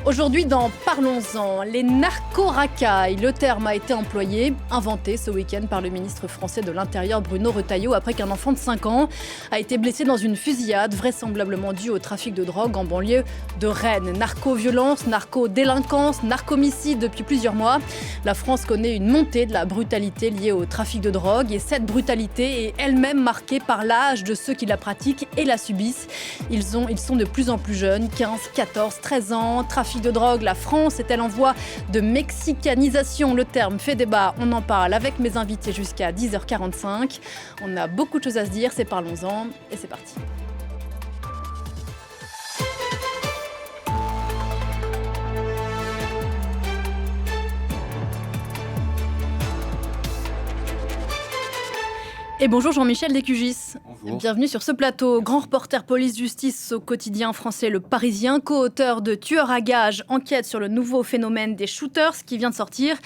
Aujourd'hui dans Parlons-en, les narco-racailles. Le terme a été employé, inventé ce week-end par le ministre français de l'Intérieur Bruno Retailleau après qu'un enfant de 5 ans a été blessé dans une fusillade vraisemblablement due au trafic de drogue en banlieue de Rennes. Narco-violence, narco-délinquance, narcomicide depuis plusieurs mois. La France connaît une montée de la brutalité liée au trafic de drogue et cette brutalité est elle-même marquée par l'âge de ceux qui la pratiquent et la subissent. Ils sont de plus en plus jeunes, 15, 14, 13 ans. Trafic de drogue, la France est-elle en voie de mexicanisation? Le terme fait débat, on en parle avec mes invités jusqu'à 10h45. On a beaucoup de choses à se dire, c'est Parlons-en et c'est parti. Et bonjour Jean-Michel Descugis. Bonjour. Bienvenue sur ce plateau. Grand reporter police-justice au quotidien français Le Parisien, co-auteur de Tueurs à gages, enquête sur le nouveau phénomène des shooters qui vient de sortir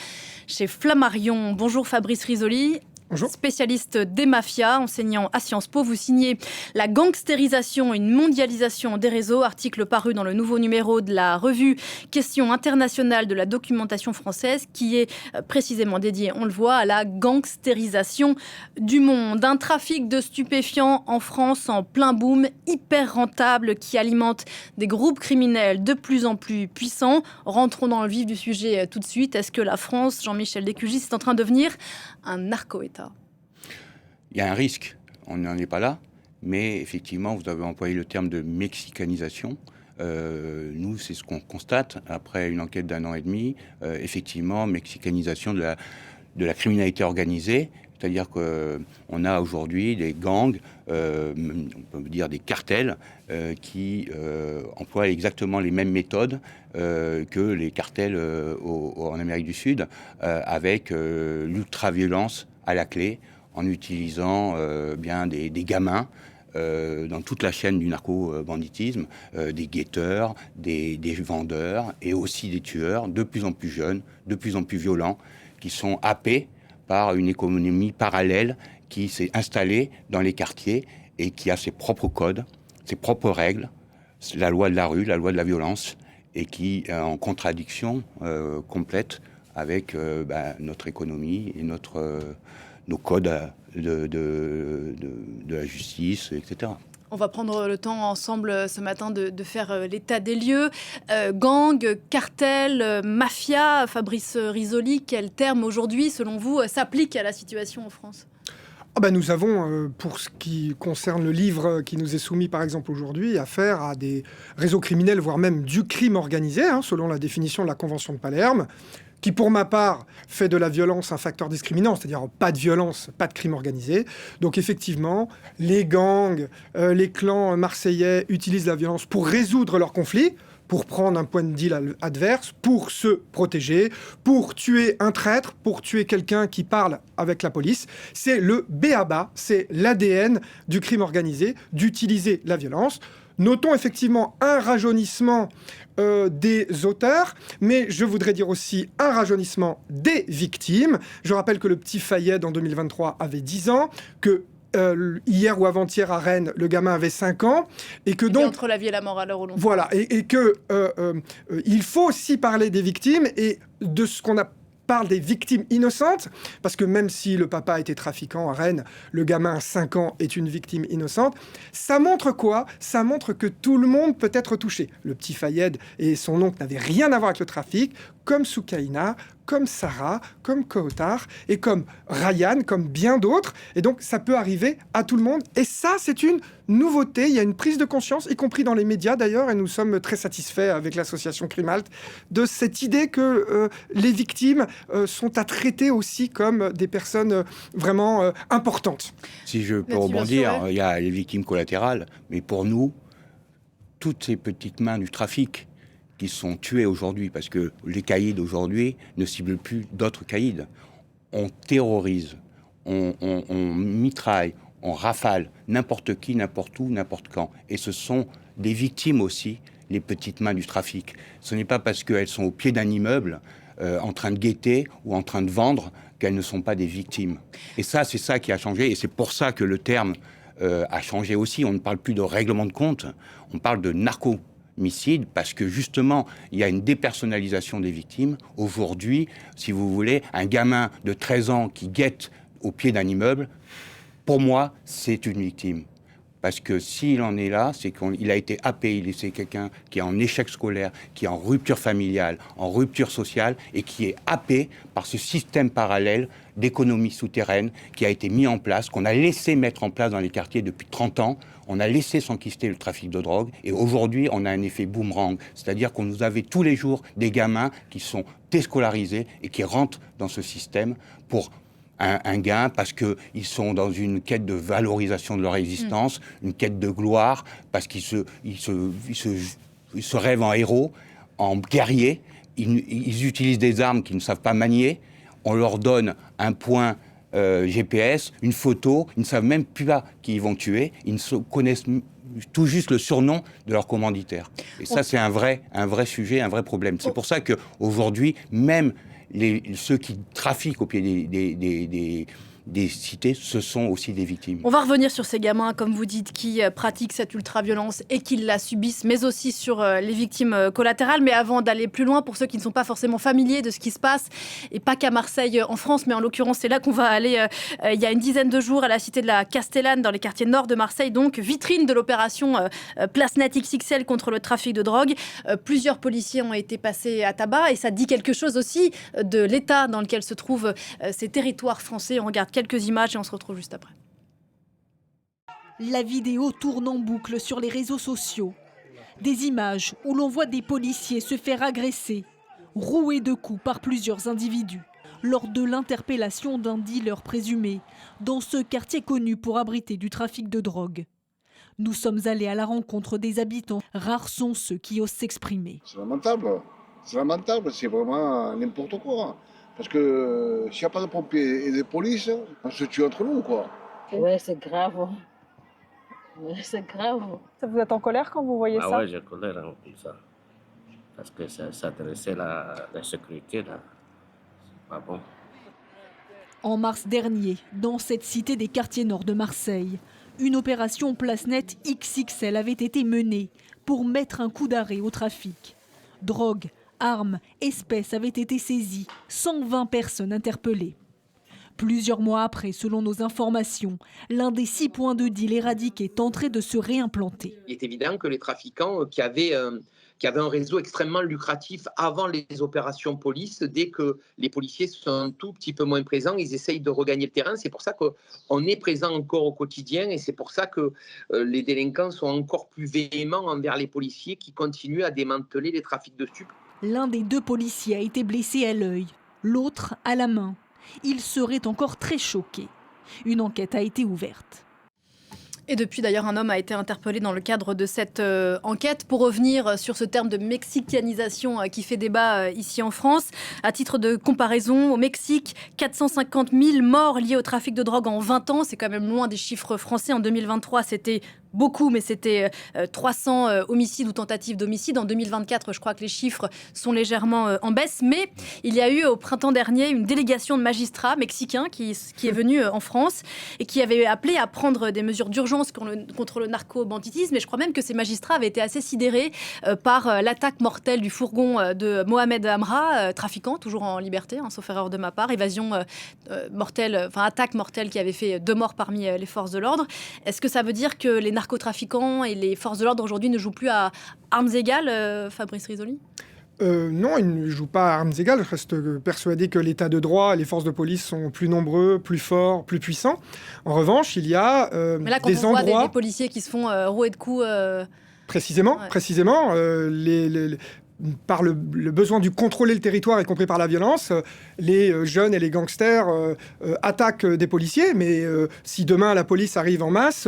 chez Flammarion. Bonjour Fabrice Risoli. Bonjour. Spécialiste des mafias, enseignant à Sciences Po, vous signez La gangstérisation, une mondialisation des réseaux, article paru dans le nouveau numéro de la revue Questions internationales de la documentation française, qui est précisément dédié, on le voit, à la gangstérisation du monde. Un trafic de stupéfiants en France en plein boom, hyper rentable, qui alimente des groupes criminels de plus en plus puissants. Rentrons dans le vif du sujet tout de suite. Est-ce que la France, Jean-Michel Descugis, est en train de devenir un narco-État? Il y a un risque, on n'en est pas là, mais effectivement, vous avez employé le terme de mexicanisation. Nous, c'est ce qu'on constate après une enquête d'1 an et demi. Effectivement, mexicanisation de la criminalité organisée, c'est-à-dire qu'on a aujourd'hui des gangs, on peut dire des cartels, qui emploient exactement les mêmes méthodes que les cartels en Amérique du Sud, avec l'ultra-violence à la clé, en utilisant bien des gamins dans toute la chaîne du narco-banditisme, des guetteurs, des vendeurs et aussi des tueurs de plus en plus jeunes, de plus en plus violents, qui sont happés par une économie parallèle qui s'est installée dans les quartiers et qui a ses propres codes, ses propres règles, la loi de la rue, la loi de la violence, et qui est en contradiction complète avec notre économie et nos codes de la justice, etc. On va prendre le temps ensemble ce matin de faire l'état des lieux. Gang, cartel, mafia, Fabrice Risoli, quel terme aujourd'hui, selon vous, s'applique à la situation en France ? Nous avons, pour ce qui concerne le livre qui nous est soumis par exemple aujourd'hui, affaire à des réseaux criminels, voire même du crime organisé, selon la définition de la Convention de Palerme, qui pour ma part fait de la violence un facteur discriminant, c'est-à-dire pas de violence, pas de crime organisé. Donc effectivement, les gangs, les clans marseillais utilisent la violence pour résoudre leurs conflits, pour prendre un point de deal adverse, pour se protéger, pour tuer un traître, pour tuer quelqu'un qui parle avec la police. C'est le b.a.-ba, c'est l'ADN du crime organisé, d'utiliser la violence. Notons effectivement un rajeunissement des auteurs, mais je voudrais dire aussi un rajeunissement des victimes. Je rappelle que le petit Fayed en 2023 avait 10 ans, que hier ou avant-hier à Rennes, le gamin avait 5 ans, et que donc... entre la vie et la mort à l'heure où l'on... Voilà, et que il faut aussi parler des victimes et de ce qu'on parle des victimes innocentes, parce que même si le papa était trafiquant à Rennes, le gamin à 5 ans est une victime innocente. Ça montre quoi ? Ça montre que tout le monde peut être touché. Le petit Fayed et son oncle n'avaient rien à voir avec le trafic, comme Soukaina, comme Sarah, comme Kohotar, et comme Ryan, comme bien d'autres. Et donc, ça peut arriver à tout le monde. Et ça, c'est une nouveauté. Il y a une prise de conscience, y compris dans les médias d'ailleurs, et nous sommes très satisfaits avec l'association Crimalt, de cette idée que les victimes sont à traiter aussi comme des personnes vraiment importantes. Si je peux rebondir, il y a les victimes collatérales, mais pour nous, toutes ces petites mains du trafic qui sont tuées aujourd'hui, parce que les caïds d'aujourd'hui ne ciblent plus d'autres caïds. On terrorise, on mitraille, on rafale n'importe qui, n'importe où, n'importe quand. Et ce sont des victimes aussi, les petites mains du trafic. Ce n'est pas parce qu'elles sont au pied d'un immeuble, en train de guetter ou en train de vendre, qu'elles ne sont pas des victimes. Et ça, c'est ça qui a changé. Et c'est pour ça que le terme a changé aussi. On ne parle plus de règlement de compte, on parle de homicide, parce que justement, il y a une dépersonnalisation des victimes. Aujourd'hui, si vous voulez, un gamin de 13 ans qui guette au pied d'un immeuble, pour moi, c'est une victime. Parce que s'il en est là, c'est qu'il a été happé, c'est quelqu'un qui est en échec scolaire, qui est en rupture familiale, en rupture sociale, et qui est happé par ce système parallèle d'économie souterraine qui a été mis en place, qu'on a laissé mettre en place dans les quartiers depuis 30 ans. On a laissé s'enquister le trafic de drogue, et aujourd'hui, on a un effet boomerang. C'est-à-dire qu'on nous avait tous les jours des gamins qui sont déscolarisés et qui rentrent dans ce système pour un gain, parce qu'ils sont dans une quête de valorisation de leur existence, une quête de gloire, parce qu'ils se rêvent en héros, en guerriers. Ils utilisent des armes qu'ils ne savent pas manier. On leur donne un point GPS, une photo. Ils ne savent même plus pas qui ils vont tuer. Ils ne connaissent tout juste le surnom de leur commanditaire. Et ça, c'est un vrai sujet, un vrai problème. C'est pour ça qu'aujourd'hui, même ceux qui trafiquent au pied des cités, ce sont aussi des victimes. On va revenir sur ces gamins, comme vous dites, qui pratiquent cette ultra-violence et qui la subissent, mais aussi sur les victimes collatérales. Mais avant d'aller plus loin, pour ceux qui ne sont pas forcément familiers de ce qui se passe, et pas qu'à Marseille en France, mais en l'occurrence, c'est là qu'on va aller il y a une dizaine de jours à la cité de la Castellane, dans les quartiers nord de Marseille, donc vitrine de l'opération Place Net XXL contre le trafic de drogue. Plusieurs policiers ont été passés à tabac, et ça dit quelque chose aussi de l'état dans lequel se trouvent ces territoires français. On regarde quelques images et on se retrouve juste après. La vidéo tourne en boucle sur les réseaux sociaux. Des images où l'on voit des policiers se faire agresser, roués de coups par plusieurs individus, lors de l'interpellation d'un dealer présumé, dans ce quartier connu pour abriter du trafic de drogue. Nous sommes allés à la rencontre des habitants. Rares sont ceux qui osent s'exprimer. C'est lamentable, c'est vraiment n'importe quoi. Parce que s'il n'y a pas de pompiers et de police, on se tue entre nous, quoi. Ouais, c'est grave. Ouais, c'est grave. Vous êtes en colère quand vous voyez ça? Ah ouais, j'ai colère comme ça. Parce que ça s'adressait à la sécurité, là. C'est pas bon. En mars dernier, dans cette cité des quartiers nord de Marseille, une opération Place Net XXL avait été menée pour mettre un coup d'arrêt au trafic. Drogue, armes, espèces avaient été saisies, 120 personnes interpellées. Plusieurs mois après, selon nos informations, l'un des 6 points de deal éradiqués tenterait de se réimplanter. Il est évident que les trafiquants qui avaient un réseau extrêmement lucratif avant les opérations police, dès que les policiers sont un tout petit peu moins présents, ils essayent de regagner le terrain. C'est pour ça qu'on est présent encore au quotidien, et c'est pour ça que les délinquants sont encore plus véhéments envers les policiers qui continuent à démanteler les trafics de stupes. L'un des 2 policiers a été blessé à l'œil, l'autre à la main. Il serait encore très choqué. Une enquête a été ouverte. Et depuis, d'ailleurs, un homme a été interpellé dans le cadre de cette enquête. Pour revenir sur ce terme de mexicanisation qui fait débat ici en France, à titre de comparaison, au Mexique, 450 000 morts liés au trafic de drogue en 20 ans. C'est quand même loin des chiffres français. En 2023, c'était beaucoup, mais c'était 300 homicides ou tentatives d'homicide. En 2024, je crois que les chiffres sont légèrement en baisse. Mais il y a eu au printemps dernier une délégation de magistrats mexicains qui est venue en France et qui avait appelé à prendre des mesures d'urgence contre le narco-banditisme. Et je crois même que ces magistrats avaient été assez sidérés par l'attaque mortelle du fourgon de Mohamed Amra, trafiquant, toujours en liberté, sauf erreur de ma part, évasion mortelle, enfin attaque mortelle qui avait fait 2 morts parmi les forces de l'ordre. Est-ce que ça veut dire que les narcotrafiquants et les forces de l'ordre aujourd'hui ne jouent plus à armes égales, Fabrice Risoli ? Non, ils ne jouent pas à armes égales. Je reste persuadé que l'état de droit et les forces de police sont plus nombreux, plus forts, plus puissants. En revanche, il y a Mais là, quand des on voit endroits... des policiers qui se font rouer de coups... Précisément, par le besoin du contrôler le territoire, y compris par la violence, les jeunes et les gangsters attaquent des policiers, mais si demain la police arrive en masse,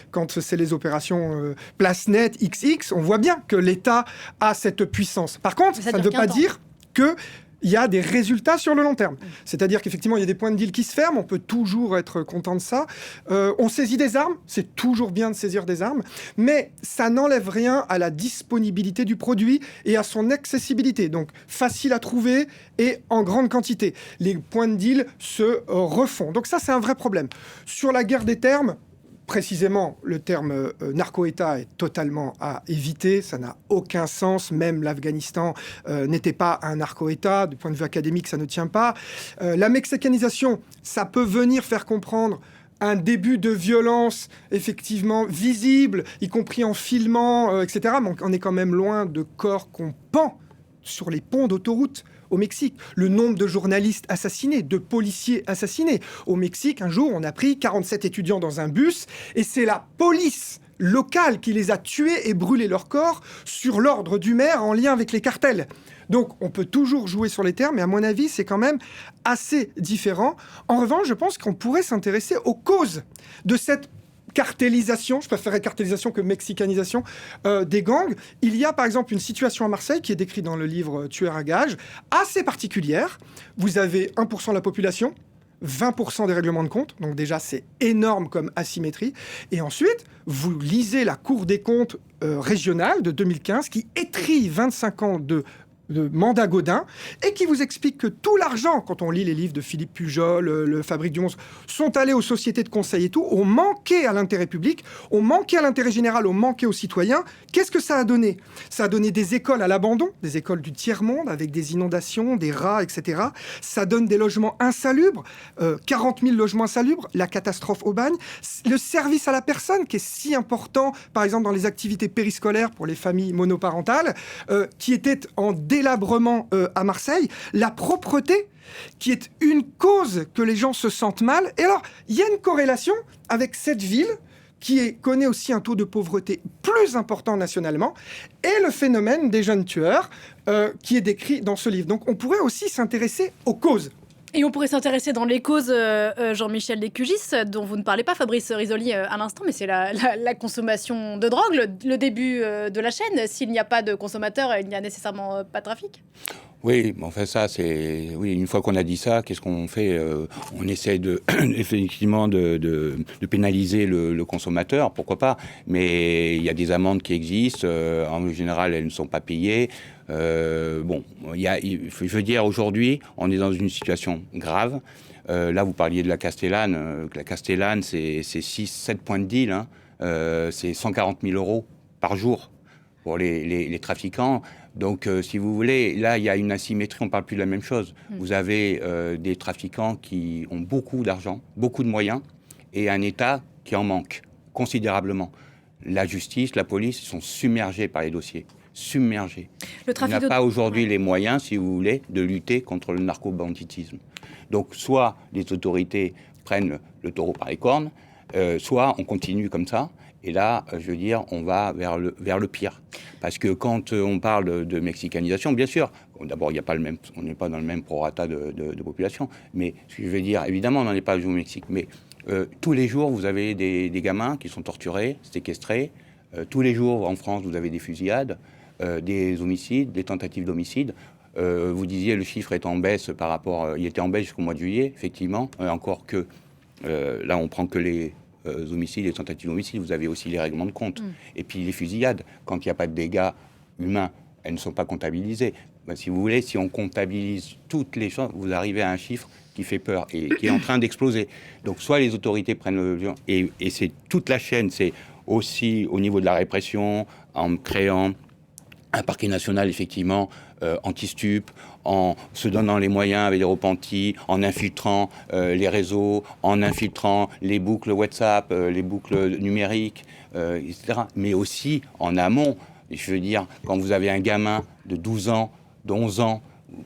quand c'est les opérations Place Net XX, on voit bien que l'État a cette puissance. Par contre, ça ne veut pas dire que il y a des résultats sur le long terme. C'est-à-dire qu'effectivement, il y a des points de deal qui se ferment, on peut toujours être content de ça. On saisit des armes, c'est toujours bien de saisir des armes, mais ça n'enlève rien à la disponibilité du produit et à son accessibilité. Donc, facile à trouver et en grande quantité. Les points de deal se refont. Donc ça, c'est un vrai problème. Sur la guerre des termes, précisément, le terme narco-État est totalement à éviter. Ça n'a aucun sens. Même l'Afghanistan n'était pas un narco-État. Du point de vue académique, ça ne tient pas. La mexicanisation, ça peut venir faire comprendre un début de violence effectivement visible, y compris en filmant, etc. Mais on est quand même loin de corps qu'on pend sur les ponts d'autoroute au Mexique. Le nombre de journalistes assassinés, de policiers assassinés. Au Mexique, un jour, on a pris 47 étudiants dans un bus et c'est la police locale qui les a tués et brûlé leur corps sur l'ordre du maire en lien avec les cartels. Donc, on peut toujours jouer sur les termes, mais à mon avis, c'est quand même assez différent. En revanche, je pense qu'on pourrait s'intéresser aux causes de cette cartélisation, je préférerais cartélisation que mexicanisation, des gangs. Il y a par exemple une situation à Marseille qui est décrite dans le livre Tueur à gages, assez particulière. Vous avez 1% de la population, 20% des règlements de compte, donc déjà c'est énorme comme asymétrie. Et ensuite, vous lisez la Cour des comptes régionale de 2015 qui étrille 25 ans de mandat Gaudin, et qui vous explique que tout l'argent, quand on lit les livres de Philippe Pujol, le Fabrique du Monstre, sont allés aux sociétés de conseil et tout, ont manqué à l'intérêt public, ont manqué à l'intérêt général, ont manqué aux citoyens. Qu'est-ce que ça a donné ? Ça a donné des écoles à l'abandon, des écoles du tiers-monde, avec des inondations, des rats, etc. Ça donne des logements insalubres, 40 000 logements insalubres, la catastrophe au bagne, le service à la personne, qui est si important, par exemple, dans les activités périscolaires pour les familles monoparentales, qui était en délabrement à Marseille, la propreté, qui est une cause que les gens se sentent mal. Et alors, il y a une corrélation avec cette ville qui connaît aussi un taux de pauvreté plus important nationalement, et le phénomène des jeunes tueurs qui est décrit dans ce livre. Donc on pourrait aussi s'intéresser aux causes. Et on pourrait s'intéresser dans les causes, Jean-Michel Descugis, dont vous ne parlez pas, Fabrice Risoli, à l'instant, mais c'est la consommation de drogue, le début de la chaîne. S'il n'y a pas de consommateurs, il n'y a nécessairement pas de trafic. Oui, enfin ça, c'est... Oui, une fois qu'on a dit ça, qu'est-ce qu'on fait ? On essaie effectivement de pénaliser le consommateur, pourquoi pas, mais il y a des amendes qui existent, en général, elles ne sont pas payées. Je veux dire, aujourd'hui, on est dans une situation grave. Là, vous parliez de la Castellane. La Castellane, c'est 6-7 points de deal. C'est 140 000 € par jour pour les trafiquants. Donc, si vous voulez, là, il y a une asymétrie, on ne parle plus de la même chose. Vous avez des trafiquants qui ont beaucoup d'argent, beaucoup de moyens, et un État qui en manque considérablement. La justice, la police sont submergés par les dossiers. Submergés. On n'a pas aujourd'hui les moyens, si vous voulez, de lutter contre le narco-banditisme. Donc, soit les autorités prennent le taureau par les cornes, soit on continue comme ça. Et là, je veux dire, on va vers le pire. Parce que quand on parle de mexicanisation, bien sûr, d'abord, on n'est pas dans le même prorata de population. Mais ce que je veux dire, évidemment, on n'en est pas au Mexique. Mais tous les jours, vous avez des gamins qui sont torturés, séquestrés. Tous les jours, en France, vous avez des fusillades, des homicides, des tentatives d'homicide. Vous disiez, le chiffre est en baisse par rapport... il était en baisse jusqu'au mois de juillet, effectivement. Encore que, là, on prend que les... homicides et tentatives d'homicide, vous avez aussi les règlements de compte. Et puis les fusillades, quand il n'y a pas de dégâts humains, elles ne sont pas comptabilisées. Si vous voulez, si on comptabilise toutes les choses, vous arrivez à un chiffre qui fait peur et qui est en train d'exploser. Donc soit les autorités prennent le... Et c'est toute la chaîne, c'est aussi au niveau de la répression, en créant un parquet national, effectivement, anti-stup, en se donnant les moyens avec les repentis, en infiltrant les réseaux, en infiltrant les boucles WhatsApp, les boucles numériques, etc. Mais aussi en amont. Je veux dire, quand vous avez un gamin de 12 ans, d'11 ans,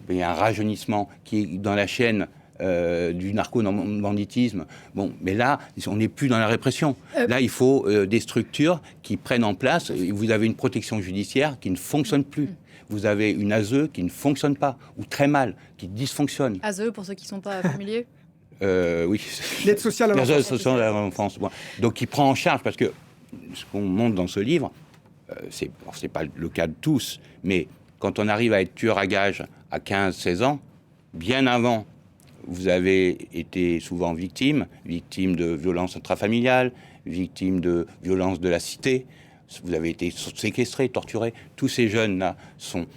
il y a un rajeunissement qui est dans la chaîne du narco-banditisme. Bon, mais là, on n'est plus dans la répression. Là, il faut des structures qui prennent en place. Vous avez une protection judiciaire qui ne fonctionne plus. Vous avez une ASE qui ne fonctionne pas, ou très mal, qui dysfonctionne. ASE, pour ceux qui ne sont pas familiers. Oui. L'aide sociale à l'enfance. L'aide sociale à l'enfance. Donc, qui prend en charge, parce que ce qu'on montre dans ce livre, c'est pas le cas de tous, mais quand on arrive à être tueur à gages à 15-16 ans, bien avant, vous avez été souvent victime de violences intrafamiliales, victime de violences de la cité, vous avez été séquestré, torturé. Tous ces jeunes-là sont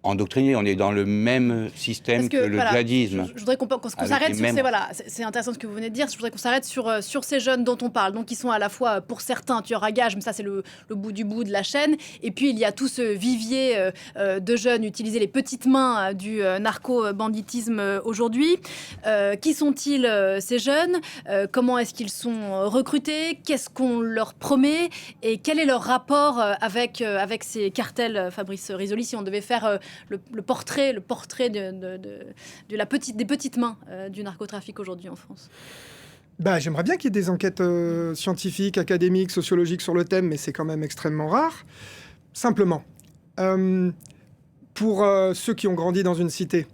endoctrinés. On est dans le même système que le djihadisme. Je voudrais qu'on s'arrête sur ces... Voilà, c'est intéressant ce que vous venez de dire. Je voudrais qu'on s'arrête sur ces jeunes dont on parle. Donc, qui sont à la fois, pour certains, tueurs à gages, mais ça, c'est le bout du bout de la chaîne. Et puis, il y a tout ce vivier de jeunes, utiliser les petites mains du narco-banditisme aujourd'hui. Qui sont-ils, ces jeunes ? Comment est-ce qu'ils sont recrutés ? Qu'est-ce qu'on leur promet ? Et quel est leur rapport avec ces cartels, Fabrice Risoli, si on devait faire le portrait des petites mains du narcotrafic aujourd'hui en France? J'aimerais bien qu'il y ait des enquêtes scientifiques, académiques, sociologiques sur le thème, mais c'est quand même extrêmement rare. Simplement, pour ceux qui ont grandi dans une cité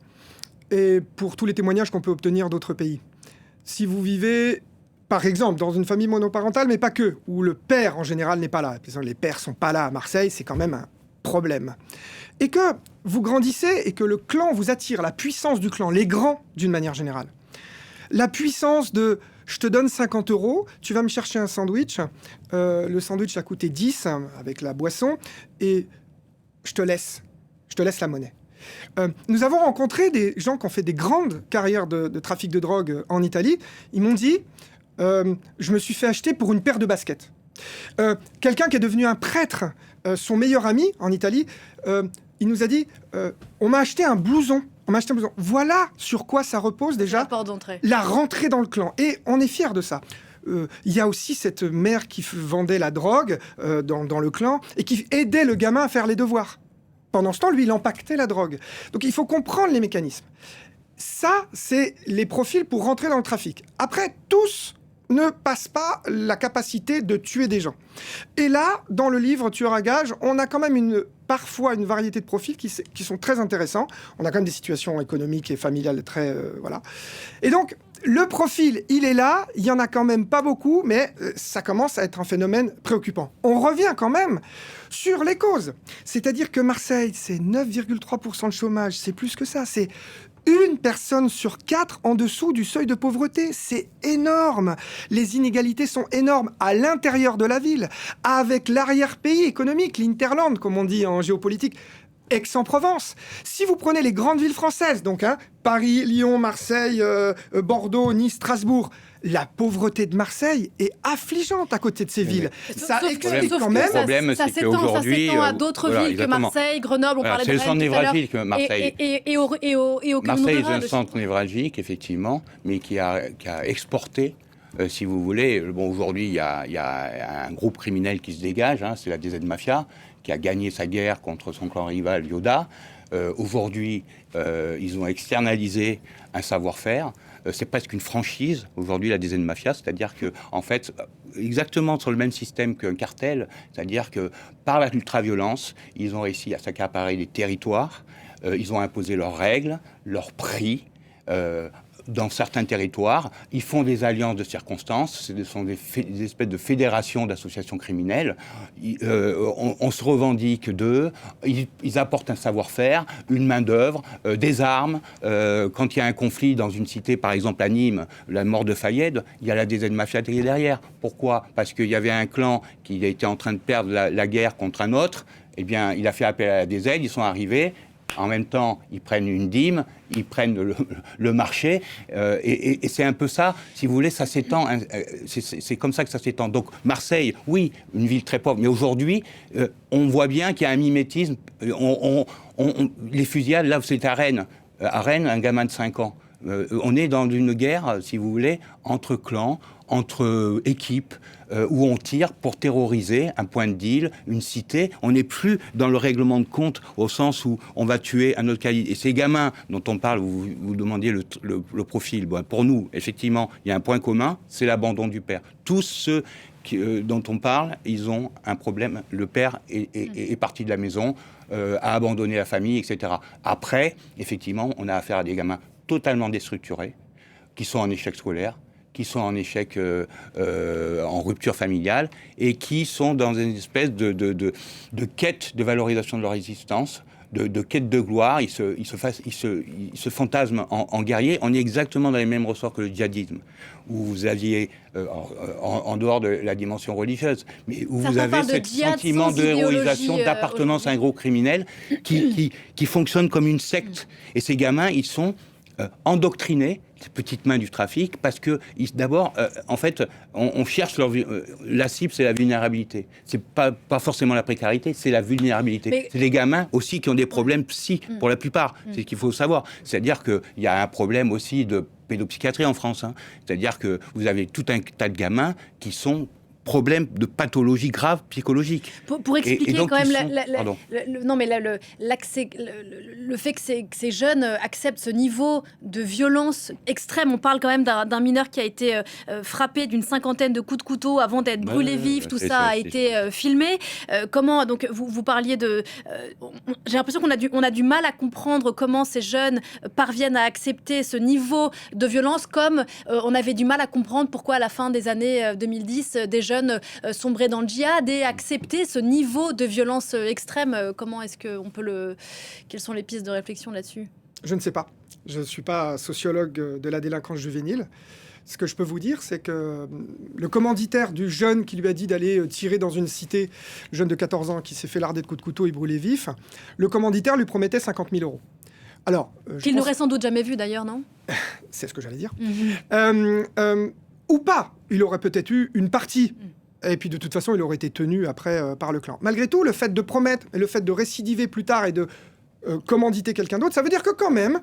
et pour tous les témoignages qu'on peut obtenir d'autres pays, si vous vivez, par exemple, dans une famille monoparentale, mais pas que, où le père en général n'est pas là, les pères sont pas là à Marseille, c'est quand même un problème. Et que vous grandissez et que le clan vous attire, la puissance du clan, les grands d'une manière générale. La puissance de « je te donne 50 €, tu vas me chercher un sandwich, le sandwich a coûté 10 avec la boisson, et je te laisse la monnaie ». Nous avons rencontré des gens qui ont fait des grandes carrières de trafic de drogue en Italie. Ils m'ont dit « je me suis fait acheter pour une paire de baskets ». Quelqu'un qui est devenu un prêtre, son meilleur ami en Italie, il nous a dit on m'a acheté un blouson. Voilà sur quoi ça repose déjà. La porte d'entrée. La rentrée dans le clan. Et on est fiers de ça. Il y a aussi cette mère qui vendait la drogue dans le clan et qui aidait le gamin à faire les devoirs. Pendant ce temps, lui, il empaquetait la drogue. Donc il faut comprendre les mécanismes. Ça, c'est les profils pour rentrer dans le trafic. Après, tous ne passent pas la capacité de tuer des gens. Et là, dans le livre Tueur à gages, on a quand même parfois une variété de profils qui sont très intéressants. On a quand même des situations économiques et familiales très... voilà. Et donc, le profil, il est là, il y en a quand même pas beaucoup, mais ça commence à être un phénomène préoccupant. On revient quand même sur les causes. C'est-à-dire que Marseille, c'est 9,3% de chômage, c'est plus que ça, c'est... Une personne sur 4 en dessous du seuil de pauvreté, c'est énorme. Les inégalités sont énormes à l'intérieur de la ville, avec l'arrière-pays économique, l'Interland, comme on dit en géopolitique, Aix-en-Provence. Si vous prenez les grandes villes françaises, donc Paris, Lyon, Marseille, Bordeaux, Nice, Strasbourg, la pauvreté de Marseille est affligeante à côté de ces villes. Ça explique quand même... Le problème, c'est qu'aujourd'hui... Ça s'étend à d'autres villes que Marseille, Grenoble, on parlait de Rennes tout à l'heure. C'est le centre névralgique, Marseille. Et au Marseille est un centre névralgique, effectivement, mais qui a exporté, si vous voulez... Bon, aujourd'hui, il y a un groupe criminel qui se dégage, c'est la DZ Mafia, qui a gagné sa guerre contre son clan rival Yoda. Aujourd'hui, ils ont externalisé un savoir-faire. C'est presque une franchise, aujourd'hui, la DZ Mafia, c'est-à-dire que, en fait, exactement sur le même système qu'un cartel, c'est-à-dire que par l'ultraviolence, ils ont réussi à s'accaparer des territoires, ils ont imposé leurs règles, leurs prix, dans certains territoires, ils font des alliances de circonstances, ce sont des espèces de fédérations d'associations criminelles, on se revendique d'eux, ils apportent un savoir-faire, une main-d'œuvre, des armes. Quand il y a un conflit dans une cité, par exemple à Nîmes, la mort de Fayed, il y a la DZ Mafia qui est derrière. Pourquoi ? Parce qu'il y avait un clan qui était en train de perdre la guerre contre un autre, eh bien, il a fait appel à la DZ, ils sont arrivés. En même temps, ils prennent une dîme, ils prennent le marché, et c'est un peu ça, si vous voulez, ça s'étend, c'est comme ça que ça s'étend. Donc Marseille, oui, une ville très pauvre, mais aujourd'hui, on voit bien qu'il y a un mimétisme. Les fusillades, là, c'est à Rennes. À Rennes, un gamin de 5 ans. On est dans une guerre, si vous voulez, entre clans, entre équipes, où on tire pour terroriser un point de deal, une cité. On n'est plus dans le règlement de compte au sens où on va tuer un autre calibre. Et ces gamins dont on parle, vous demandiez le profil. Bon, pour nous, effectivement, il y a un point commun, c'est l'abandon du père. Tous ceux dont on parle, ils ont un problème. Le père est parti de la maison, a abandonné la famille, etc. Après, effectivement, on a affaire à des gamins totalement déstructurés, qui sont en échec scolaire, qui sont en échec, en rupture familiale, et qui sont dans une espèce de quête de valorisation de leur existence, de quête de gloire, ils se fantasment en guerrier. On est exactement dans les mêmes ressorts que le djihadisme, où vous aviez, en dehors de la dimension religieuse, mais où vous avez ce sentiment de héroïsation, d'appartenance à un gros criminel qui fonctionne comme une secte. Et ces gamins, ils sont endoctrinés, ces petites mains du trafic, parce que d'abord, en fait, on cherche la cible, c'est la vulnérabilité. C'est pas forcément la précarité, c'est la vulnérabilité. Mais c'est les gamins aussi qui ont des problèmes psy, pour la plupart. C'est ce qu'il faut savoir. C'est-à-dire qu'il y a un problème aussi de pédopsychiatrie en France. C'est-à-dire que vous avez tout un tas de gamins qui sont problème de pathologie grave psychologique. Pour expliquer donc, quand même le fait que ces jeunes acceptent ce niveau de violence extrême. On parle quand même d'un mineur qui a été frappé d'une 50aine de coups de couteau avant d'être brûlé vif. Tout ça a été filmé. Comment donc vous parliez de j'ai l'impression qu'on a du mal à comprendre comment ces jeunes parviennent à accepter ce niveau de violence, comme on avait du mal à comprendre pourquoi à la fin des années 2010 des jeunes sombrer dans le djihad et accepter ce niveau de violence extrême. Comment est-ce qu'on peut Quelles sont les pistes de réflexion là-dessus ? Je ne sais pas. Je ne suis pas sociologue de la délinquance juvénile. Ce que je peux vous dire, c'est que le commanditaire du jeune qui lui a dit d'aller tirer dans une cité, jeune de 14 ans qui s'est fait larder de coups de couteau et brûlé vif, le commanditaire lui promettait 50 000 €. Alors, qu'il n'aurait sans doute jamais vu d'ailleurs, non ? C'est ce que j'allais dire. Ou pas. Il aurait peut-être eu une partie. Et puis de toute façon, il aurait été tenu après par le clan. Malgré tout, le fait de promettre et le fait de récidiver plus tard et de commanditer quelqu'un d'autre, ça veut dire que quand même,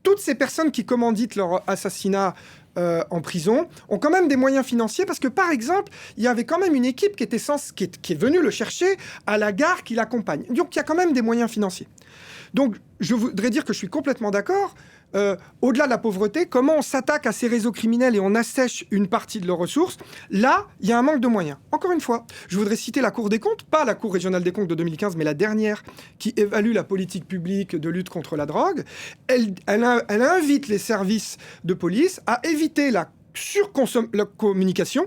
toutes ces personnes qui commanditent leur assassinat en prison ont quand même des moyens financiers, parce que par exemple, il y avait quand même une équipe qui est venue le chercher à la gare qui l'accompagne. Donc il y a quand même des moyens financiers. Donc je voudrais dire que je suis complètement d'accord. Au-delà de la pauvreté, comment on s'attaque à ces réseaux criminels et on assèche une partie de leurs ressources, là, il y a un manque de moyens. Encore une fois, je voudrais citer la Cour des comptes, pas la Cour régionale des comptes de 2015, mais la dernière, qui évalue la politique publique de lutte contre la drogue. Elle invite les services de police à éviter la communication,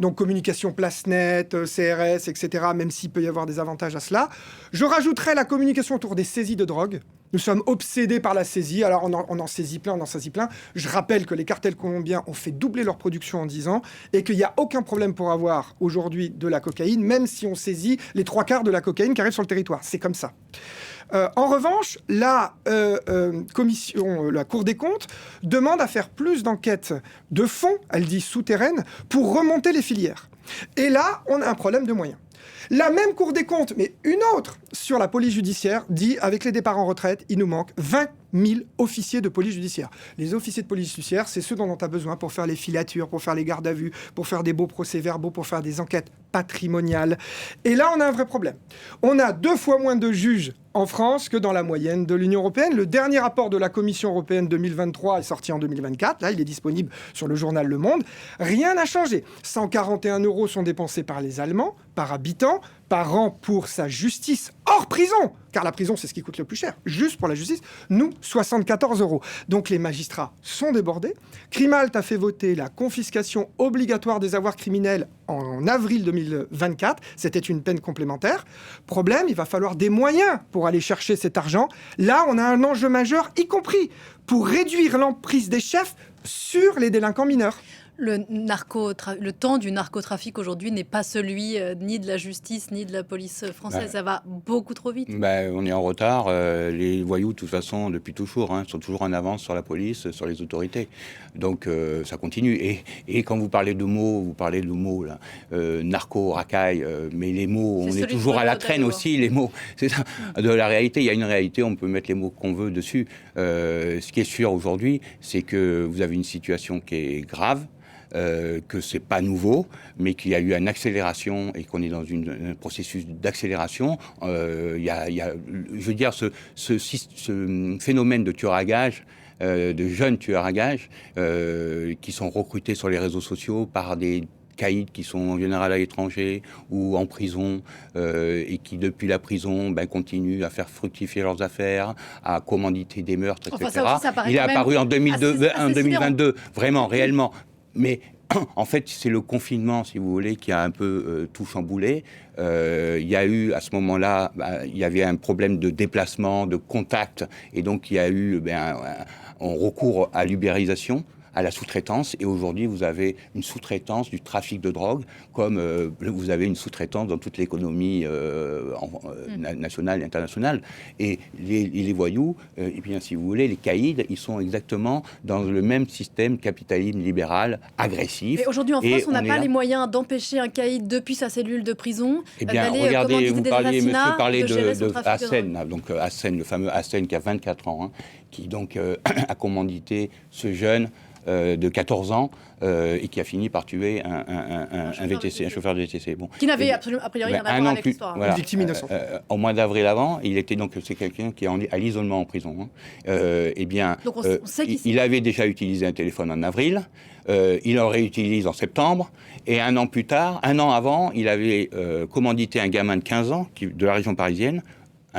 donc communication place nette, CRS, etc., même s'il peut y avoir des avantages à cela. Je rajouterais la communication autour des saisies de drogue. Nous sommes obsédés par la saisie, alors on en saisit plein. Je rappelle que les cartels colombiens ont fait doubler leur production en 10 ans et qu'il n'y a aucun problème pour avoir aujourd'hui de la cocaïne, même si on saisit les 3/4 de la cocaïne qui arrive sur le territoire. C'est comme ça. En revanche, la Cour des comptes demande à faire plus d'enquêtes de fond, elle dit souterraines, pour remonter les filières. Et là, on a un problème de moyens. La même Cour des comptes, mais une autre, sur la police judiciaire, dit, avec les départs en retraite, il nous manque 20 000 officiers de police judiciaire. Les officiers de police judiciaire, c'est ceux dont on a besoin pour faire les filatures, pour faire les gardes à vue, pour faire des beaux procès-verbaux, pour faire des enquêtes patrimoniales. Et là, on a un vrai problème. On a 2 fois moins de juges en France que dans la moyenne de l'Union européenne. Le dernier rapport de la Commission européenne 2023 est sorti en 2024. Là, il est disponible sur le journal Le Monde. Rien n'a changé. 141 € sont dépensés par les Allemands, par habitant, par an pour sa justice hors prison, car la prison, c'est ce qui coûte le plus cher, juste pour la justice. Nous, 74 €. Donc les magistrats sont débordés. Crimalt a fait voter la confiscation obligatoire des avoirs criminels en avril 2024. C'était une peine complémentaire. Problème, il va falloir des moyens pour aller chercher cet argent. Là, on a un enjeu majeur, y compris pour réduire l'emprise des chefs sur les délinquants mineurs. Le temps du narcotrafic aujourd'hui n'est pas celui ni de la justice ni de la police française. Ça va beaucoup trop vite. On est en retard. Les voyous, de toute façon, depuis toujours, sont toujours en avance sur la police, sur les autorités. Donc ça continue. Et quand vous parlez de mots, là, narco, racaille, mais les mots, on est toujours à la traîne aussi, les mots. C'est ça. De la réalité, il y a une réalité, on peut mettre les mots qu'on veut dessus. Ce qui est sûr aujourd'hui, c'est que vous avez une situation qui est grave, que c'est pas nouveau, mais qu'il y a eu une accélération et qu'on est dans un processus d'accélération. Il y a, je veux dire, ce phénomène de tueurs à gages, de jeunes tueurs à gages, qui sont recrutés sur les réseaux sociaux par des caïds qui sont en général à l'étranger ou en prison et qui, depuis la prison, continuent à faire fructifier leurs affaires, à commanditer des meurtres, etc. Ça aussi, ça il est apparu en 2022, vraiment, réellement. Mais en fait, c'est le confinement, si vous voulez, qui a un peu tout chamboulé. Il y a eu, à ce moment-là, il y avait un problème de déplacement, de contact, et donc il y a eu un recours à l'ubérisation, à la sous-traitance, et aujourd'hui vous avez une sous-traitance du trafic de drogue, comme vous avez une sous-traitance dans toute l'économie nationale et internationale. Et les voyous, et bien si vous voulez, les caïds, ils sont exactement dans le même système capitalisme libéral agressif. Et aujourd'hui en France, on n'a pas les moyens d'empêcher un caïd depuis sa cellule de prison d'aller regardez, vous des parliez, monsieur parlait de Hassen, donc Hassen, le fameux Hassen qui a 24 ans, qui donc a commandité ce jeune de 14 ans et qui a fini par tuer un chauffeur de VTC. Bon. Qui n'avait absolument a priori rien à voir avec l'histoire. Voilà. Une victime innocente. Au mois d'avril avant, c'est quelqu'un qui est à l'isolement en prison. Donc on sait il avait déjà utilisé un téléphone en avril, il le réutilise en septembre, et un an avant, il avait commandité un gamin de 15 ans de la région parisienne,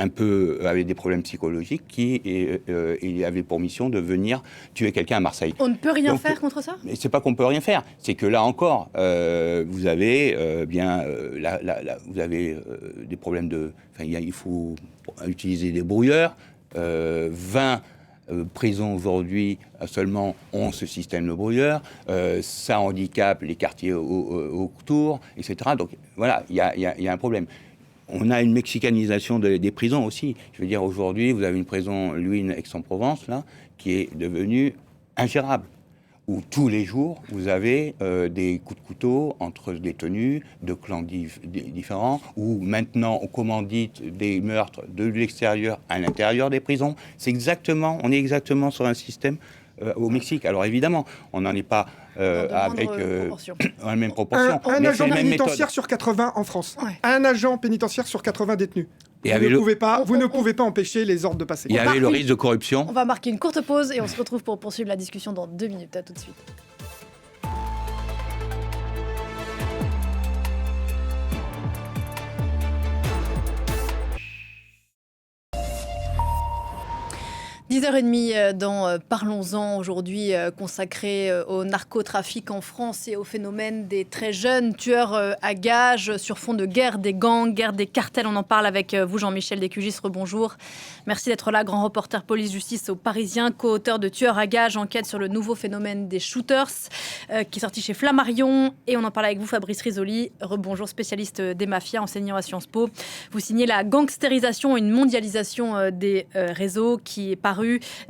un peu avec des problèmes psychologiques, il avait pour mission de venir tuer quelqu'un à Marseille. On ne peut rien faire contre ça ? Mais c'est pas qu'on peut rien faire, c'est que là encore, vous avez vous avez des problèmes de... il faut utiliser des brouilleurs, 20 prisons aujourd'hui seulement ont ce système de brouilleurs, ça handicape les quartiers autour, etc. Donc voilà, il y a un problème. On a une mexicanisation des prisons aussi. Je veux dire, aujourd'hui, vous avez une prison Luynes Aix-en-Provence, là, qui est devenue ingérable, où tous les jours, vous avez des coups de couteau entre détenus de clans différents, où maintenant, on commandite des meurtres de l'extérieur à l'intérieur des prisons. On est exactement sur un système au Mexique. Alors évidemment, on n'en est pas avec la même proportion. Un agent pénitentiaire sur 80 en France. Ouais. Un agent pénitentiaire sur 80 détenus. Et vous ne pouvez pas empêcher les ordres de passer. Il y avait le risque de corruption. On va marquer une courte pause et on se retrouve pour poursuivre la discussion dans 2 minutes. À tout de suite. 10h30 dans Parlons-en, aujourd'hui consacré au narcotrafic en France et au phénomène des très jeunes tueurs à gages sur fond de guerre des gangs, guerre des cartels. On en parle avec vous, Jean-Michel Descugis, rebonjour. Merci d'être là, grand reporter police-justice au Parisien, co-auteur de Tueurs à gages, enquête sur le nouveau phénomène des shooters, qui est sorti chez Flammarion. Et on en parle avec vous, Fabrice Risoli, rebonjour, spécialiste des mafias, enseignant à Sciences Po. Vous signez La gangstérisation, une mondialisation des réseaux, qui est paru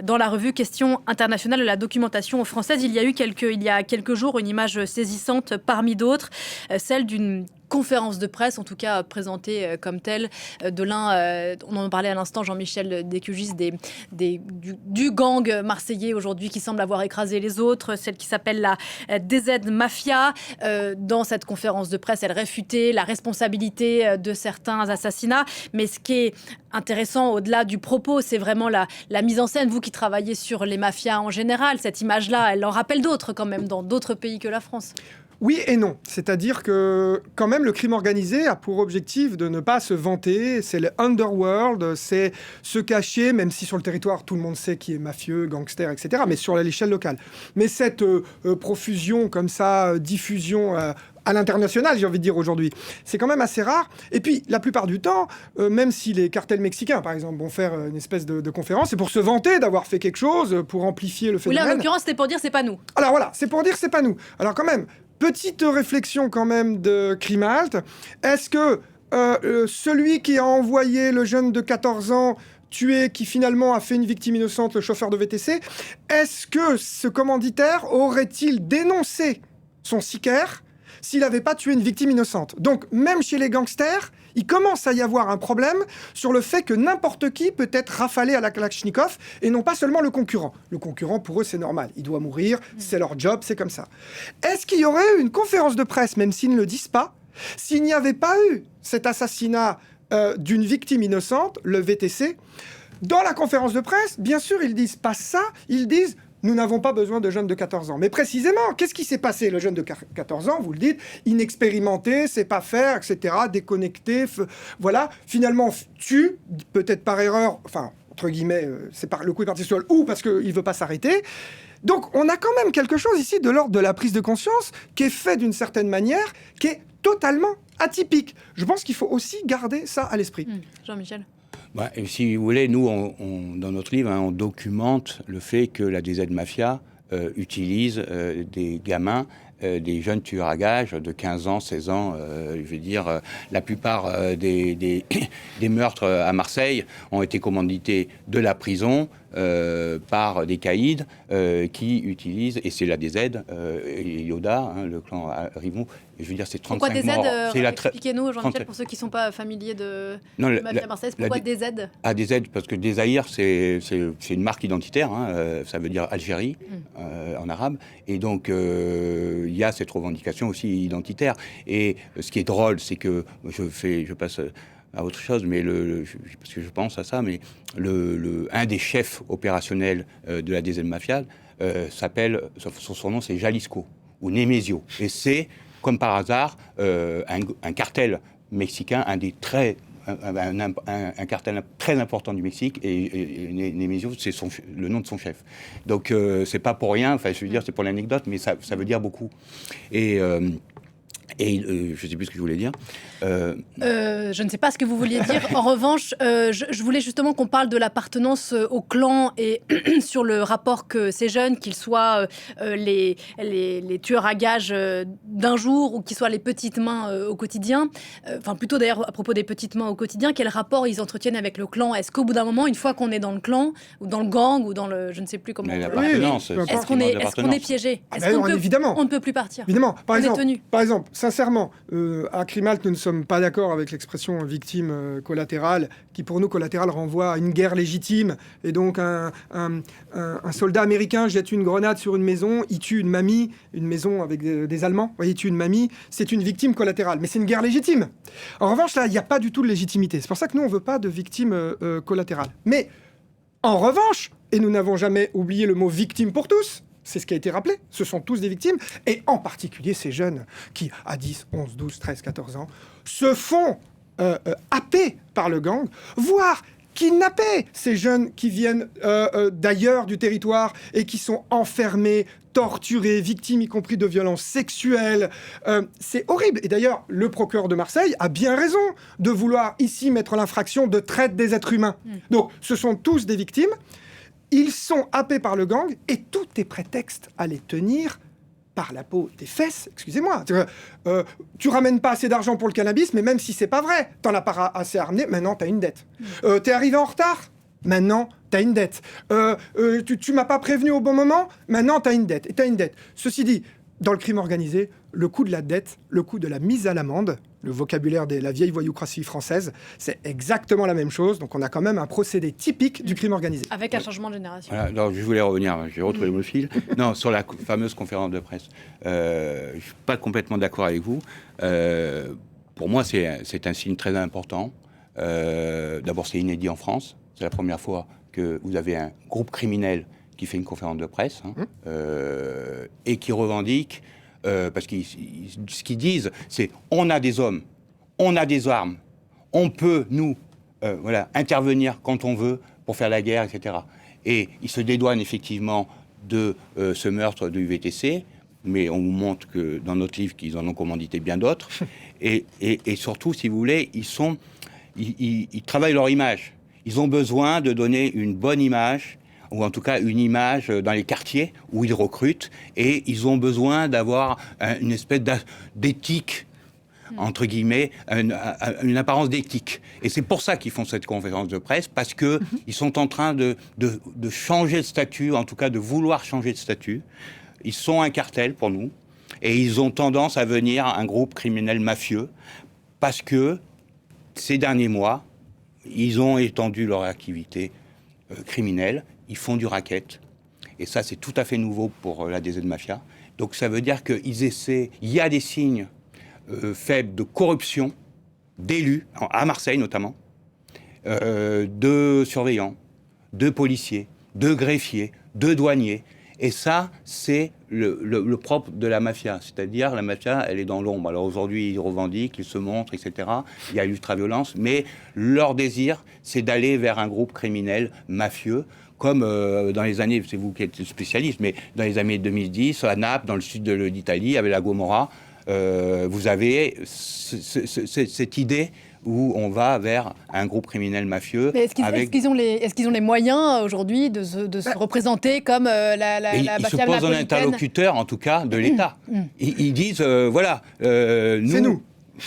dans la revue Questions internationales de la documentation française. Il y a quelques jours une image saisissante parmi d'autres, celle d'une conférence de presse, en tout cas présentée comme telle, de l'un, on en parlait à l'instant, Jean-Michel Descugis, du gang marseillais aujourd'hui qui semble avoir écrasé les autres, celle qui s'appelle la DZ Mafia. Dans cette conférence de presse, elle réfutait la responsabilité de certains assassinats, mais ce qui est intéressant au-delà du propos, c'est vraiment la mise en scène. Vous qui travaillez sur les mafias en général, cette image-là, elle en rappelle d'autres quand même dans d'autres pays que la France. Oui et non. C'est-à-dire que, quand même, le crime organisé a pour objectif de ne pas se vanter. C'est le underworld, c'est se cacher, même si sur le territoire, tout le monde sait qui est mafieux, gangster, etc., mais sur l'échelle locale. Mais cette profusion, comme ça, diffusion à l'international, j'ai envie de dire aujourd'hui, c'est quand même assez rare. Et puis, la plupart du temps, même si les cartels mexicains, par exemple, vont faire une espèce de conférence, c'est pour se vanter d'avoir fait quelque chose, pour amplifier le phénomène. Là, en l'occurrence, c'était pour dire c'est pas nous. Alors voilà, c'est pour dire c'est pas nous. Alors quand même, petite réflexion quand même de Crimalt. Est-ce que celui qui a envoyé le jeune de 14 ans tué, qui finalement a fait une victime innocente, le chauffeur de VTC, est-ce que ce commanditaire aurait-il dénoncé son sicaire s'il n'avait pas tué une victime innocente? Donc même chez les gangsters, il commence à y avoir un problème sur le fait que n'importe qui peut être rafalé à la Kalachnikov et non pas seulement le concurrent. Le concurrent, pour eux, c'est normal. Il doit mourir, c'est leur job, c'est comme ça. Est-ce qu'il y aurait eu une conférence de presse, même s'ils ne le disent pas, s'il n'y avait pas eu cet assassinat d'une victime innocente, le VTC? Dans la conférence de presse, bien sûr, ils disent pas ça, ils disent... Nous n'avons pas besoin de jeunes de 14 ans. Mais précisément, qu'est-ce qui s'est passé? Le jeune de 14 ans, vous le dites, inexpérimenté, sait pas faire, etc., déconnecté, voilà, finalement tue, peut-être par erreur, enfin, entre guillemets, le coup est parti sur le ou parce qu'il ne veut pas s'arrêter. Donc on a quand même quelque chose ici de l'ordre de la prise de conscience qui est fait d'une certaine manière, qui est totalement atypique. Je pense qu'il faut aussi garder ça à l'esprit. Jean-Michel. Et si vous voulez, nous, dans notre livre, on documente le fait que la DZ Mafia utilise des gamins, des jeunes tueurs à gages de 15 ans, 16 ans. Je veux dire, la plupart des meurtres à Marseille ont été commandités de la prison par des caïds qui utilisent, et c'est la DZ, et Yoda, le clan Rivon. Je veux dire, c'est 35 morts. Pourquoi DZ Expliquez-nous, Jean-Michel, pour ceux qui ne sont pas familiers de Mafia Marseillaise. Pourquoi DZ DZ, parce que Désaïr, c'est une marque identitaire, ça veut dire Algérie en arabe. Et donc, il y a cette revendication aussi identitaire. Et ce qui est drôle, c'est que je passe à autre chose, mais parce que je pense à ça, mais un des chefs opérationnels de la DZ Mafia s'appelle, son nom c'est Jalisco ou Nemesio, et c'est comme par hasard un cartel mexicain, un cartel très important du Mexique, et Nemesio, c'est le nom de son chef. Donc c'est pas pour rien, enfin je veux dire, c'est pour l'anecdote, mais ça veut dire beaucoup. Et je ne sais plus ce que je voulais dire. Je ne sais pas ce que vous vouliez dire. En revanche, je voulais justement qu'on parle de l'appartenance au clan et sur le rapport que ces jeunes, qu'ils soient les tueurs à gages d'un jour ou qu'ils soient les petites mains au quotidien. Enfin, plutôt d'ailleurs à propos des petites mains au quotidien, quel rapport ils entretiennent avec le clan? Est-ce qu'au bout d'un moment, une fois qu'on est dans le clan ou dans le gang ou dans le, je ne sais plus comment, est-ce qu'on est piégé? Évidemment. On ne peut plus partir? Évidemment. Par exemple, sincèrement, à Crimalt, nous ne sommes pas d'accord avec l'expression victime collatérale, qui pour nous, collatérale, renvoie à une guerre légitime. Et donc, un soldat américain jette une grenade sur une maison, il tue une mamie, une maison avec des Allemands, il tue une mamie, c'est une victime collatérale. Mais c'est une guerre légitime. En revanche, là, il n'y a pas du tout de légitimité. C'est pour ça que nous, on ne veut pas de victime collatérale. Mais, en revanche, et nous n'avons jamais oublié le mot victime pour tous, c'est ce qui a été rappelé, ce sont tous des victimes, et en particulier ces jeunes qui, à 10, 11, 12, 13, 14 ans, se font happer par le gang, voire kidnapper ces jeunes qui viennent d'ailleurs du territoire et qui sont enfermés, torturés, victimes y compris de violences sexuelles. C'est horrible. Et d'ailleurs, le procureur de Marseille a bien raison de vouloir ici mettre l'infraction de traite des êtres humains. Donc, ce sont tous des victimes. Ils sont happés par le gang et tout est prétexte à les tenir par la peau des fesses. Excusez-moi. Tu ramènes pas assez d'argent pour le cannabis, mais même si c'est pas vrai, t'en as pas assez ramené, maintenant t'as une dette. T'es arrivé en retard, maintenant t'as une dette. Tu m'as pas prévenu au bon moment, maintenant t'as une dette. Et t'as une dette. Ceci dit, dans le crime organisé, le coût de la dette, le coût de la mise à l'amende, le vocabulaire de la vieille voyoucratie française, c'est exactement la même chose. Donc on a quand même un procédé typique du crime organisé. Avec un changement de génération. Voilà, alors je voulais revenir, j'ai retrouvé le fil. Non, sur la fameuse conférence de presse. Je ne suis pas complètement d'accord avec vous. Pour moi, c'est un signe très important. D'abord, c'est inédit en France. C'est la première fois que vous avez un groupe criminel qui fait une conférence de presse et qui revendique, parce que ce qu'ils disent, c'est on a des hommes, on a des armes, on peut, nous, intervenir quand on veut pour faire la guerre, etc. Et ils se dédouanent effectivement de ce meurtre du VTC, mais on vous montre que dans notre livre qu'ils en ont commandité bien d'autres. Et surtout, si vous voulez, ils travaillent leur image. Ils ont besoin de donner une bonne image, ou en tout cas une image dans les quartiers où ils recrutent, et ils ont besoin d'avoir une espèce d'éthique, entre guillemets, une apparence d'éthique. Et c'est pour ça qu'ils font cette conférence de presse, parce qu'ils sont en train de changer de statut, en tout cas de vouloir changer de statut. Ils sont un cartel pour nous, et ils ont tendance à devenir un groupe criminel mafieux, parce que ces derniers mois, ils ont étendu leur activité criminelle. Ils font du racket. Et ça, c'est tout à fait nouveau pour la DZ Mafia. Donc ça veut dire qu'ils essaient... Il y a des signes faibles de corruption d'élus, à Marseille notamment, de surveillants, de policiers, de greffiers, de douaniers. Et ça, c'est le propre de la mafia. C'est-à-dire, la mafia, elle est dans l'ombre. Alors aujourd'hui, ils revendiquent, ils se montrent, etc. Il y a l'ultra-violence, mais leur désir, c'est d'aller vers un groupe criminel mafieux, comme dans les années, c'est vous qui êtes spécialiste, mais dans les années 2010, à Naples, dans le sud d'Italie, avec la Gomorra, vous avez cette idée où on va vers un groupe criminel mafieux. Mais est-ce qu'ils ont les moyens aujourd'hui de se représenter comme la ils se mafia posent en napolitaine interlocuteur, en tout cas, de l'État. Ils disent, voilà, c'est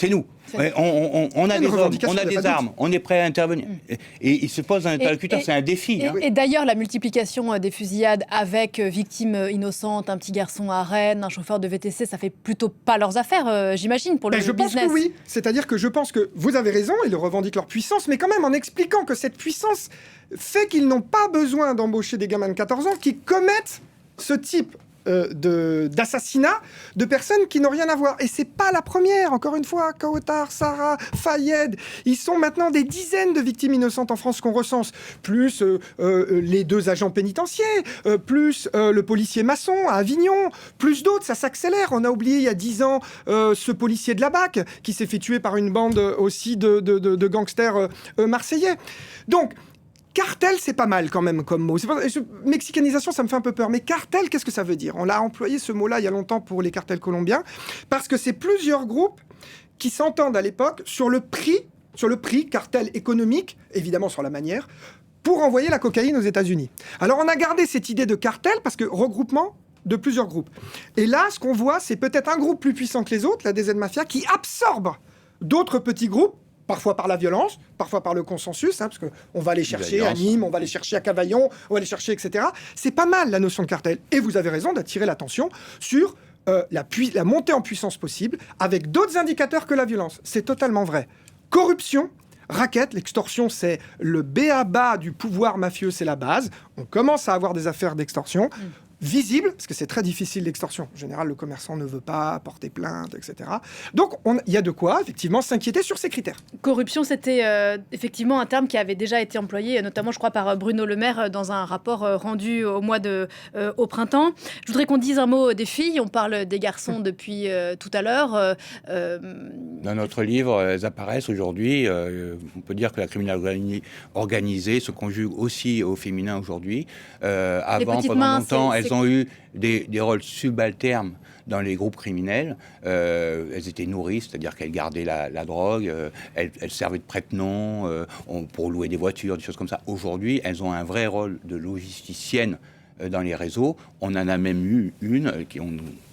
nous. Ouais, on a des hommes, on a des armes, on est prêt à intervenir. Et ils se posent un interlocuteur, c'est un défi. Et d'ailleurs, la multiplication des fusillades avec victimes innocentes, un petit garçon à Rennes, un chauffeur de VTC, ça fait plutôt pas leurs affaires, j'imagine, pour le business. Je pense que oui. C'est-à-dire que je pense que vous avez raison, ils revendiquent leur puissance, mais quand même en expliquant que cette puissance fait qu'ils n'ont pas besoin d'embaucher des gamins de 14 ans qui commettent ce type d'assassinat de personnes qui n'ont rien à voir. Et c'est pas la première, encore une fois, Kaotar, Sarah, Fayed, ils sont maintenant des dizaines de victimes innocentes en France qu'on recense, plus les 2 agents pénitentiaires, plus le policier maçon à Avignon, plus d'autres, ça s'accélère. On a oublié il y a 10 ans ce policier de la BAC qui s'est fait tuer par une bande aussi de gangsters marseillais. Donc, cartel, c'est pas mal quand même comme mot. Mexicanisation, ça me fait un peu peur. Mais cartel, qu'est-ce que ça veut dire ? On l'a employé ce mot-là il y a longtemps pour les cartels colombiens, parce que c'est plusieurs groupes qui s'entendent à l'époque sur le prix, cartel économique, évidemment sur la manière, pour envoyer la cocaïne aux États-Unis. Alors on a gardé cette idée de cartel parce que regroupement de plusieurs groupes. Et là, ce qu'on voit, c'est peut-être un groupe plus puissant que les autres, la DZ Mafia, qui absorbe d'autres petits groupes, parfois par la violence, parfois par le consensus, parce qu'on va aller chercher à Nîmes, on va aller chercher à Cavaillon, on va aller chercher, etc. C'est pas mal, la notion de cartel. Et vous avez raison d'attirer l'attention sur la montée en puissance possible avec d'autres indicateurs que la violence. C'est totalement vrai. Corruption, racket, l'extorsion, c'est le b.a.-ba du pouvoir mafieux, c'est la base. On commence à avoir des affaires d'extorsion. Visible, parce que c'est très difficile l'extorsion. En général, le commerçant ne veut pas porter plainte, etc. Donc, il y a de quoi, effectivement, s'inquiéter sur ces critères. Corruption, c'était effectivement un terme qui avait déjà été employé, notamment, je crois, par Bruno Le Maire dans un rapport rendu au printemps. Je voudrais qu'on dise un mot des filles. On parle des garçons depuis tout à l'heure. Dans notre livre, elles apparaissent aujourd'hui. On peut dire que la criminalité organisée se conjugue aussi au féminin aujourd'hui. Avant, pendant longtemps, elles ont eu des rôles subalternes dans les groupes criminels. Elles étaient nourrices, c'est-à-dire qu'elles gardaient la drogue, elles servaient de prête-nom pour louer des voitures, des choses comme ça. Aujourd'hui, elles ont un vrai rôle de logisticienne dans les réseaux. On en a même eu une qui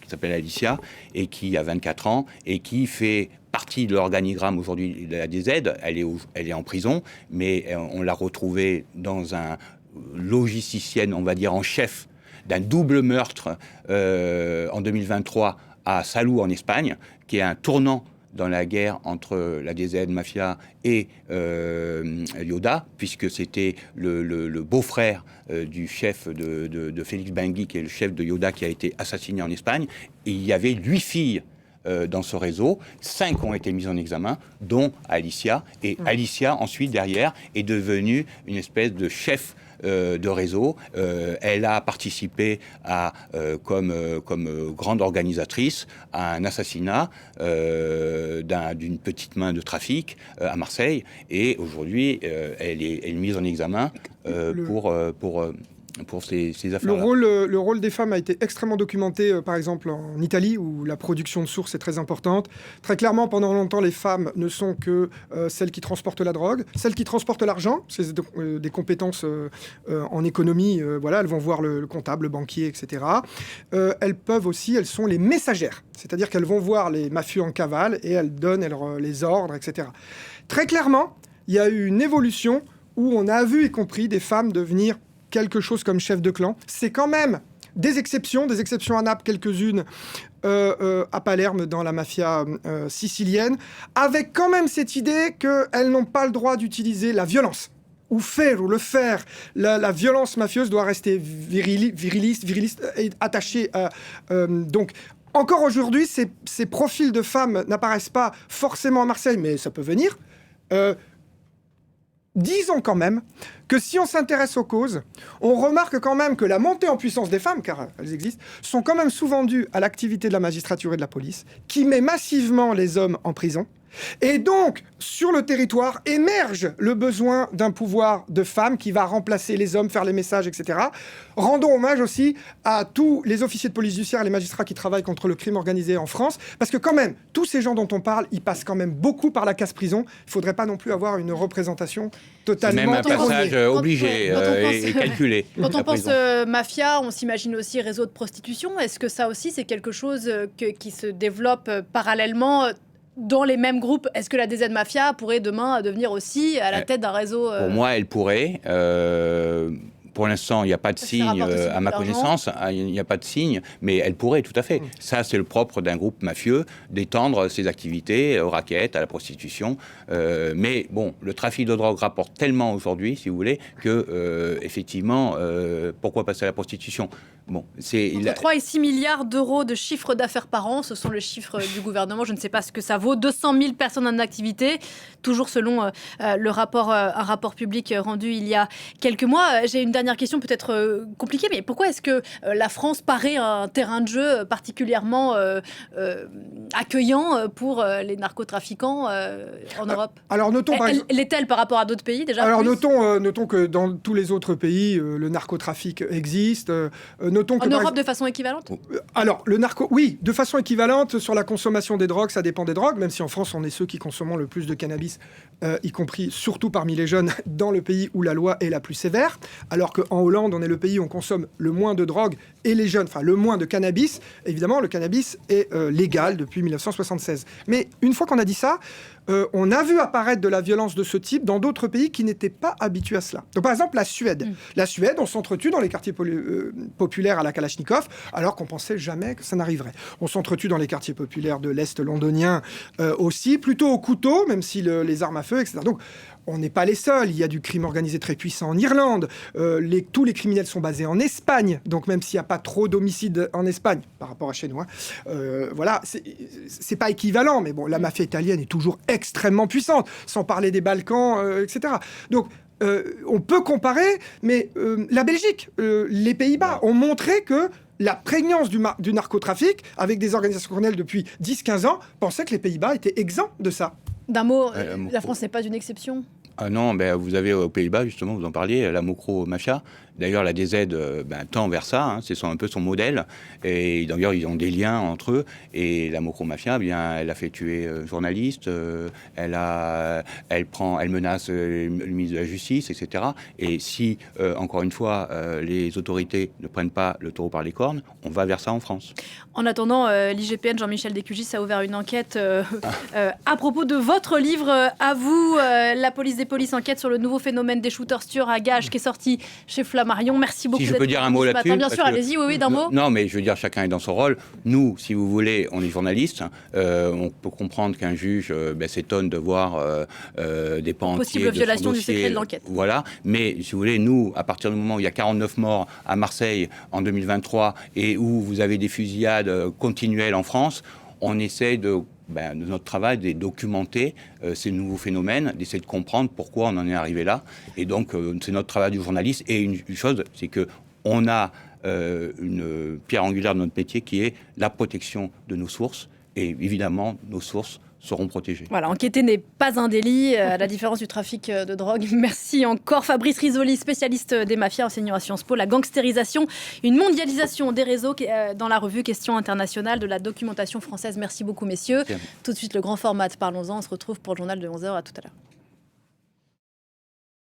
s'appelle Alicia et qui a 24 ans et qui fait partie de l'organigramme aujourd'hui de la DZ. Elle est en prison, mais on l'a retrouvée dans un logisticienne, on va dire, en chef d'un double meurtre en 2023 à Salou en Espagne, qui est un tournant dans la guerre entre la DZ Mafia et Yoda, puisque c'était le beau-frère du chef de Félix Bengui, qui est le chef de Yoda, qui a été assassiné en Espagne. Et il y avait 8 filles dans ce réseau, 5 ont été mises en examen, dont Alicia. Et Alicia, ensuite, derrière, est devenue une espèce de chef de réseau. Elle a participé comme grande organisatrice à un assassinat d'une petite main de trafic à Marseille. Et aujourd'hui, elle est mise en examen pour ces affaires-là. Le rôle des femmes a été extrêmement documenté, par exemple en Italie, où la production de sources est très importante. Très clairement, pendant longtemps, les femmes ne sont que celles qui transportent la drogue, celles qui transportent l'argent, c'est des compétences en économie, elles vont voir le comptable, le banquier, etc. Elles sont les messagères, c'est-à-dire qu'elles vont voir les mafieux en cavale et elles donnent les ordres, etc. Très clairement, il y a eu une évolution où on a vu, y compris, des femmes devenir quelque chose comme chef de clan. C'est quand même des exceptions à Naples, quelques-unes à Palerme dans la mafia sicilienne, avec quand même cette idée qu'elles n'ont pas le droit d'utiliser la violence, ou le faire. La violence mafieuse doit rester viriliste et attachée à... donc, encore aujourd'hui, ces profils de femmes n'apparaissent pas forcément à Marseille, mais ça peut venir. disons quand même que si on s'intéresse aux causes, on remarque quand même que la montée en puissance des femmes, car elles existent, sont quand même souvent dues à l'activité de la magistrature et de la police, qui met massivement les hommes en prison. Et donc, sur le territoire, émerge le besoin d'un pouvoir de femme qui va remplacer les hommes, faire les messages, etc. Rendons hommage aussi à tous les officiers de police judiciaire et les magistrats qui travaillent contre le crime organisé en France, parce que quand même, tous ces gens dont on parle, ils passent quand même beaucoup par la case-prison. Il ne faudrait pas non plus avoir une représentation totalement... C'est même un passage obligé et calculé. Quand on pense mafia, on s'imagine aussi réseau de prostitution. Est-ce que ça aussi, c'est quelque chose qui se développe parallèlement dans les mêmes groupes? Est-ce que la DZ Mafia pourrait demain devenir aussi à la tête d'un réseau Pour moi, elle pourrait. Pour l'instant, il n'y a pas de signe, à ma connaissance, il n'y a pas de signe, mais elle pourrait tout à fait. Ça, c'est le propre d'un groupe mafieux, d'étendre ses activités aux raquettes, à la prostitution. Mais bon, le trafic de drogue rapporte tellement aujourd'hui, si vous voulez, que, effectivement, pourquoi passer à la prostitution? Bon, c'est entre 3 et 6 milliards d'euros de chiffre d'affaires par an, ce sont les chiffres du gouvernement, je ne sais pas ce que ça vaut, 200 000 personnes en activité, toujours selon un rapport public rendu il y a quelques mois. J'ai une dernière question peut-être compliquée, mais pourquoi est-ce que la France paraît un terrain de jeu particulièrement accueillant pour les narcotrafiquants en Europe? Alors notons l'est-elle par rapport à d'autres pays déjà? Alors notons que dans tous les autres pays, le narcotrafic existe. En Europe de façon équivalente? Alors, oui, de façon équivalente sur la consommation des drogues, ça dépend des drogues, même si en France, on est ceux qui consommons le plus de cannabis, y compris surtout parmi les jeunes, dans le pays où la loi est la plus sévère, alors qu'en Hollande, on est le pays où on consomme le moins de drogue et les jeunes, enfin le moins de cannabis. Évidemment, le cannabis est légal depuis 1976. Mais une fois qu'on a dit ça, on a vu apparaître de la violence de ce type dans d'autres pays qui n'étaient pas habitués à cela. Donc, par exemple, la Suède. La Suède, on s'entretue dans les quartiers populaires à la Kalachnikov, alors qu'on pensait jamais que ça n'arriverait. On s'entretue dans les quartiers populaires de l'Est londonien aussi, plutôt au couteau, même si les armes à feu, etc. Donc, on n'est pas les seuls. Il y a du crime organisé très puissant en Irlande. Tous les criminels sont basés en Espagne. Donc, même s'il n'y a pas trop d'homicides en Espagne, par rapport à chez nous, voilà, c'est pas équivalent. Mais bon, la mafia italienne est toujours extrêmement puissante, sans parler des Balkans, etc. Donc, on peut comparer, mais la Belgique, les Pays-Bas ont montré que la prégnance du narcotrafic, avec des organisations criminelles depuis 10-15 ans, pensaient que les Pays-Bas étaient exempts de ça. D'un mot, la France n'est pas une exception? Ah non, vous avez aux Pays-Bas, justement, vous en parliez, la Mokro Mafia. D'ailleurs, la DZ tend vers ça, c'est un peu son modèle. Et d'ailleurs, ils ont des liens entre eux. Et la Mokro Mafia, elle a fait tuer journalistes, elle menace le ministre de la Justice, etc. Et si, encore une fois, les autorités ne prennent pas le taureau par les cornes, on va vers ça en France. En attendant, l'IGPN, Jean-Michel Descugis, a ouvert une enquête à propos de votre livre, à vous, La police des polices, enquête sur le nouveau phénomène des shooters tueurs à gages, qui est sorti chez Flammarion. Merci beaucoup. Si je peux dire un mot là-dessus. Bien sûr, allez-y, oui, d'un mot. Non, mais je veux dire, chacun est dans son rôle. Nous, si vous voulez, on est journalistes. On peut comprendre qu'un juge s'étonne de voir des pans entiers possible violation du secret de l'enquête. Voilà. Mais si vous voulez, nous, à partir du moment où il y a 49 morts à Marseille en 2023 et où vous avez des fusillades continuelles en France, on essaie de notre travail, de documenter ces nouveaux phénomènes, d'essayer de comprendre pourquoi on en est arrivé là. Et donc, c'est notre travail du journaliste. Et une chose, c'est qu'on a une pierre angulaire de notre métier qui est la protection de nos sources. Et évidemment, nos sources seront protégées. Voilà, enquêter n'est pas un délit, à la différence du trafic de drogue. Merci encore Fabrice Risoli, spécialiste des mafias, enseignant à Sciences Po, la gangstérisation, une mondialisation des réseaux dans la revue Questions internationales de la documentation française. Merci beaucoup messieurs. Tout de suite le grand format, parlons-en, on se retrouve pour le journal de 11h, à tout à l'heure.